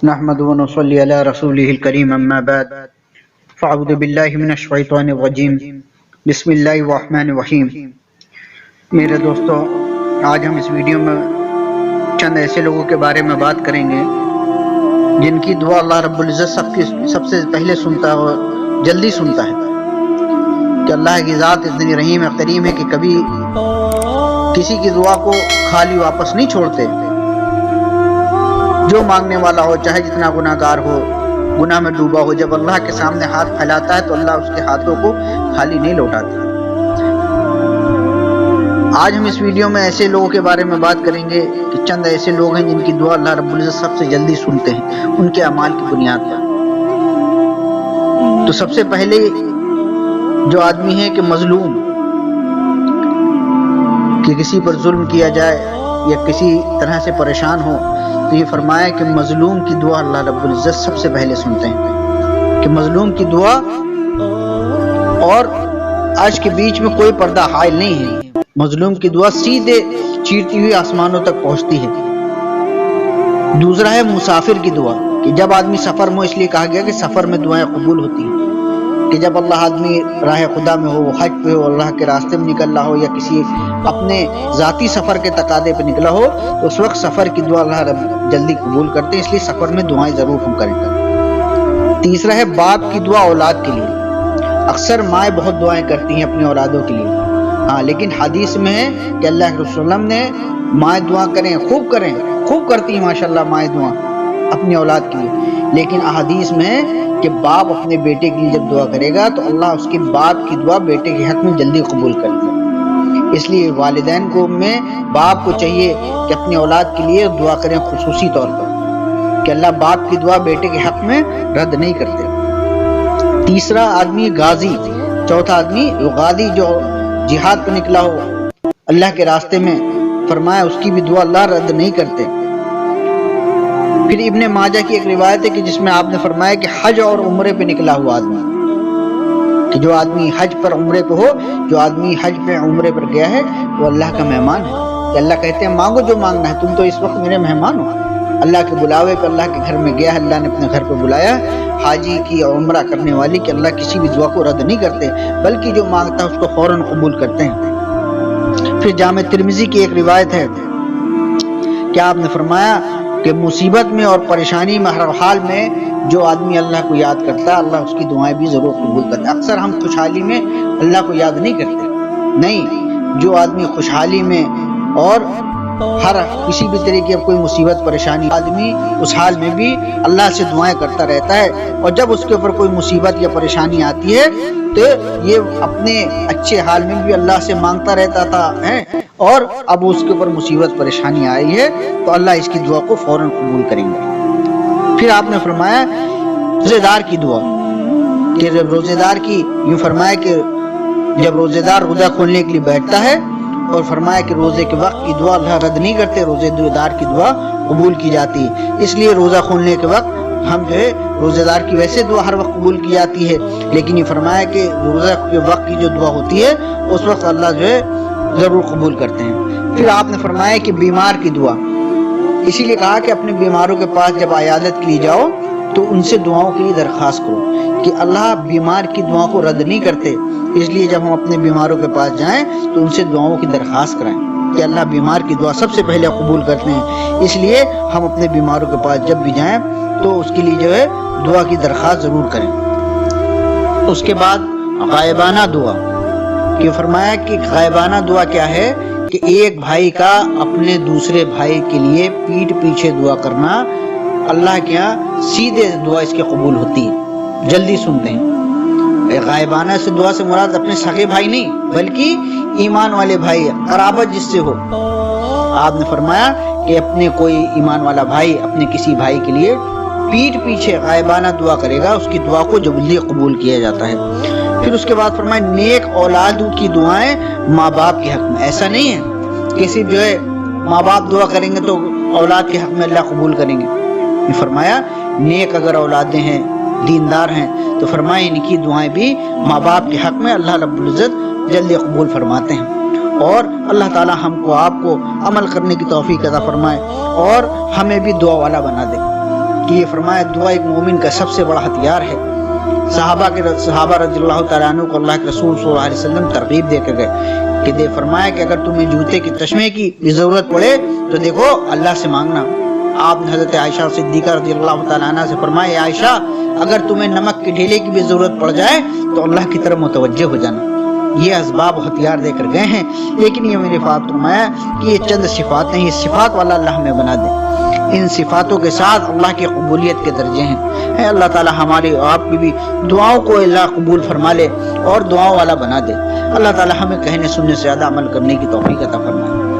نحمد و نصلی علی رسولہ الکریم اما بعد فاعوذ باللہ من الشیطان الرجیم بسم اللہ الرحمن الرحیم۔ میرے دوستو، آج ہم اس ویڈیو میں چند ایسے لوگوں کے بارے میں بات کریں گے جن کی دعا اللہ رب العزت سب سے پہلے سنتا ہے اور جلدی سنتا ہے، کہ اللہ کی ذات اتنی رحیم ہے، کریم ہے کہ کبھی کسی کی دعا کو خالی واپس نہیں چھوڑتے۔ جو مانگنے والا ہو، چاہے جتنا گناہ گار ہو، گناہ میں ڈوبا ہو، جب اللہ کے سامنے ہاتھ پھیلاتا ہے تو اللہ اس کے ہاتھوں کو خالی نہیں لوٹاتا۔ آج ہم اس ویڈیو میں ایسے لوگوں کے بارے میں بات کریں گے کہ چند ایسے لوگ ہیں جن کی دعا اللہ رب العزت سب سے جلدی سنتے ہیں ان کے اعمال کی بنیاد پر۔ تو سب سے پہلے جو آدمی ہے کہ مظلوم، کہ کسی پر ظلم کیا جائے یا کسی طرح سے پریشان ہو، تو یہ فرمایا کہ مظلوم کی دعا اللہ رب العزت سب سے پہلے سنتے ہیں، کہ مظلوم کی دعا اور عرش کے بیچ میں کوئی پردہ حائل نہیں ہے۔ مظلوم کی دعا سیدھے چیرتی ہوئی آسمانوں تک پہنچتی ہے۔ دوسرا ہے مسافر کی دعا، کہ جب آدمی سفر میں، اس لیے کہا گیا کہ سفر میں دعائیں قبول ہوتی ہیں، کہ جب اللہ آدمی راہ خدا میں ہو، حج پہ ہو، اللہ کے راستے میں نکل رہا ہو، یا کسی اپنے ذاتی سفر کے تقاضے پہ نکلا ہو، تو اس وقت سفر کی دعا اللہ رب جلدی قبول کرتے ہیں، اس لیے سفر میں دعائیں ضرور ہم کریں۔ تیسرا ہے باپ کی دعا اولاد کے لیے۔ اکثر مائیں بہت دعائیں کرتی ہیں اپنی اولادوں کے لیے، لیکن حدیث میں ہے کہ اللہ کے رسول اللہ نے مائیں دعا کریں، خوب کرتی ہیں ماشاءاللہ مائیں دعا اپنی اولاد کے لیے، لیکن احادیث میں ہے کہ باپ اپنے بیٹے کے لیے جب دعا کرے گا تو اللہ اس کے باپ کی دعا بیٹے کے حق میں جلدی قبول کرے گا۔ اس لیے والدین کو میں باپ کو چاہیے کہ اپنی اولاد کے لیے دعا کریں خصوصی طور پر، کہ اللہ باپ کی دعا بیٹے کے حق میں رد نہیں کرتے۔ تیسرا آدمی غازی، چوتھا آدمی غازی جو جہاد پہ نکلا ہو اللہ کے راستے میں، فرمایا اس کی بھی دعا اللہ رد نہیں کرتے۔ پھر ابن ماجہ کی ایک روایت ہے کہ جس میں آپ نے فرمایا کہ حج اور عمرے پہ نکلا ہوا آدمی، کہ جو آدمی حج پر عمرے پہ ہو، جو آدمی حج پہ عمرے پر گیا ہے وہ اللہ کا مہمان ہے، کہ اللہ کہتے ہیں مانگو جو مانگنا ہے، تم تو اس وقت میرے مہمان ہو۔ اللہ کے بلاوے پہ اللہ کے گھر میں گیا ہے، اللہ نے اپنے گھر پہ بلایا حاجی کی اور عمرہ کرنے والی، کہ اللہ کسی بھی دعا کو رد نہیں کرتے بلکہ جو مانگتا ہے اس کو فوراً قبول کرتے ہیں۔ پھر جامع ترمذی کی ایک روایت ہے کہ آپ نے فرمایا کہ مصیبت میں اور پریشانی میں ہر حال میں جو آدمی اللہ کو یاد کرتا ہے اللہ اس کی دعائیں بھی ضرور قبول کرتا ہے۔ اکثر ہم خوشحالی میں اللہ کو یاد نہیں کرتے، نہیں، جو آدمی خوشحالی میں اور ہر کسی بھی طریقے کی کوئی مصیبت پریشانی، آدمی اس حال میں بھی اللہ سے دعائیں کرتا رہتا ہے، اور جب اس کے اوپر کوئی مصیبت یا پریشانی آتی ہے تو یہ اپنے اچھے حال میں بھی اللہ سے مانگتا رہتا تھا، اور اب اس کے اوپر مصیبت پریشانی آئی ہے تو اللہ اس کی دعا کو فوراً قبول کریں گے۔ پھر آپ نے فرمایا روزے دار کی دعا، کہ جب روزے دار کی، یوں فرمایا کہ جب روزے دار روزہ کھولنے کے لیے بیٹھتا ہے، اور فرمایا کہ روزے کے وقت کی دعا اللہ رد نہیں کرتے، روزے دار کی دعا قبول کی جاتی ہے۔ اس لیے روزہ کھولنے کے وقت ہم جو ہے روزے دار کی ویسے دعا ہر وقت قبول کی جاتی ہے، لیکن یہ فرمایا کہ روزہ کے وقت کی جو دعا ہوتی ہے اس وقت اللہ جو ہے ضرور قبول کرتے ہیں۔ پھر آپ نے فرمایا کہ بیمار کی دعا، اسی لیے کہا کہ اپنے بیماروں کے پاس جب عیادت کے لیے جاؤ تو ان سے دعاؤں کے لیے درخواست کرو، کہ اللہ بیمار کی دعاؤں کو رد نہیں کرتے، اس لیے جب ہم اپنے بیماروں کے پاس جائیں تو ان سے دعاؤں کی درخواست کریں، کہ اللہ بیمار کی دعا سب سے پہلے قبول کرتے ہیں، اس لیے ہم اپنے بیماروں کے پاس جب بھی جائیں تو اس کے لیے جو ہے دعا کی درخواست ضرور کریں۔ اس کے بعد غائبانہ دعا، کہ فرمایا کہ غائبانہ دعا کیا ہے، کہ ایک بھائی کا اپنے دوسرے بھائی کے لیے پیٹھ پیچھے دعا کرنا، اللہ کے یہاں سیدھے دعا اس کے قبول ہوتی ہے، جلدی سنتے ہیں۔ غائبانہ سے دعا سے مراد اپنے سگے بھائی نہیں بلکہ ایمان والے بھائی، قرابت جس سے ہو۔ آپ نے فرمایا کہ اپنے کوئی ایمان والا بھائی اپنے کسی بھائی کے لیے پیٹھ پیچھے غائبانہ دعا کرے گا، اس کی دعا کو جلدی قبول کیا جاتا ہے۔ پھر اس کے بعد فرمایا نیک اولاد کی دعائیں ماں باپ کے حق میں، ایسا نہیں ہے کہ صرف جو ہے ماں باپ دعا کریں گے تو اولاد کے حق میں اللہ قبول کریں گے۔ یہ فرمایا نیک اگر اولادیں ہیں، دیندار ہیں، تو فرمایا ان کی دعائیں بھی ماں باپ کے حق میں اللہ رب العزت جلدی قبول فرماتے ہیں، اور اللہ تعالی ہم کو آپ کو عمل کرنے کی توفیق عطا فرمائے اور ہمیں بھی دعا والا بنا دے۔ کہ یہ فرمایا دعا ایک مومن کا سب سے بڑا ہتھیار ہے۔ صحابہ رضی اللہ تعالیٰ عنہ کو اللہ کے رسول صلی اللہ علیہ وسلم ترغیب دے کے گئے کہ فرمایا کہ اگر تمہیں جوتے کی تشمے کی ضرورت پڑے تو دیکھو اللہ سے مانگنا۔ آپ نے حضرت عائشہ صدیقہ رضی اللہ تعالیٰ عنہ سے فرمایا عائشہ اگر تمہیں نمک کے ڈھیلے کی بھی ضرورت پڑ جائے تو اللہ کی طرف متوجہ ہو جانا۔ یہ اسباب ہتھیار دے کر گئے ہیں، لیکن یہ میرے فات فرمایا کہ یہ چند صفات ہیں، یہ صفات والا اللہ ہمیں بنا دے۔ ان صفاتوں کے ساتھ اللہ کی قبولیت کے درجے ہیں۔ اے اللہ تعالی ہماری اور آپ کی بھی دعاؤں کو اللہ قبول فرما لے اور دعاؤں والا بنا دے۔ اللہ تعالی ہمیں کہنے سننے سے زیادہ عمل کرنے کی توفیق عطا فرمائے۔